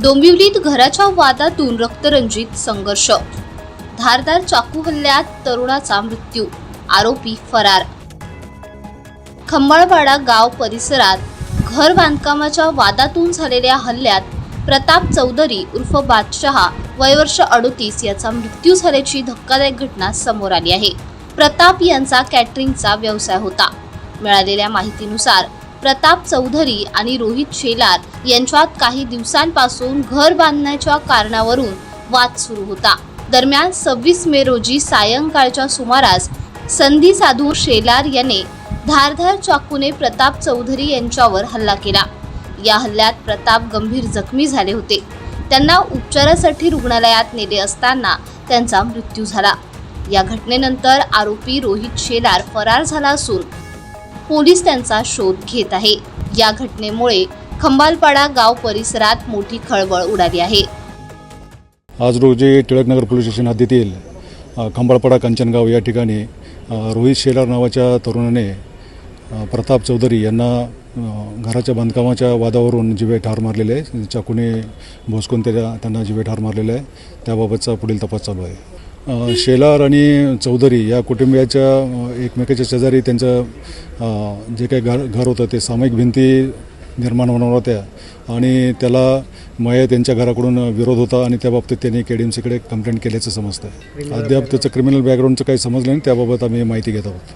डोंबिवलीत घराच्या वादातून रक्तरंजित संघर्ष, धारदार चाकू हल्ल्यात तरुणाचा मृत्यू, आरोपी फरार। खंबाळपाडा गाव परिसरात घर बांधकामाच्या वादातून झालेल्या हल्ल्यात प्रताप चौधरी उर्फ बादशहा वयवर्ष 38 याचा मृत्यू झाल्याची धक्कादायक घटना समोर आली आहे। प्रताप यांचा कॅटरिंगचा व्यवसाय होता। मिळालेल्या माहितीनुसार प्रताप चौधरी आणि रोहित शेलार यांच्यात काही दिवसांपासून घर बांधण्याच्या कारणावरून वाद सुरू होता। दरम्यान 26 मे रोजी सायंकाळच्या सुमारास संधी साधून शेलार याने धारदार चाकूने प्रताप चौधरी यांच्यावर हल्ला केला। या हल्ल्यात प्रताप गंभीर जखमी झाले होते। त्यांना उपचारासाठी रुग्णालयात नेले असताना त्यांचा मृत्यू झाला। या घटनेनंतर आरोपी रोहित शेलार फरार झाला असून पोलीस त्यांचा शोध घेत आहे। या घटनेमुळे खंबाळपाडा गाव परिसरात मोठी खळबळ उडाली आहे। आज रोजी टिळकनगर पोलीस स्टेशन हद्दीतील खंबाळपाडा कंचनगाव या ठिकाणी रोहित शेलार नावाच्या तरुणाने प्रताप चौधरी यांना घराच्या बांधकामाच्या वादावरून जीवे ठार मारलेले आहे। चाकूने भोसकून त्यांना जीवे ठार मारलेले आहे। त्याबाबतचा पुढील तपास चालू आहे। शेलार आणि चौधरी या कुटुंबियाच्या एकमेकाच्या शेजारी त्यांचं जे काही घर होतं ते सामायिक भिंती निर्माण होणार होत्या आणि त्याला मयत त्यांच्या घराकडून विरोध होता आणि त्याबाबतीत त्यांनी KDMCकडे कंप्लेंट केल्याचं समजतं आहे। अद्याप त्याचं क्रिमिनल बॅकग्राऊंडचं काही समजलं नाही, त्याबाबत आम्ही माहिती घेत आहोत।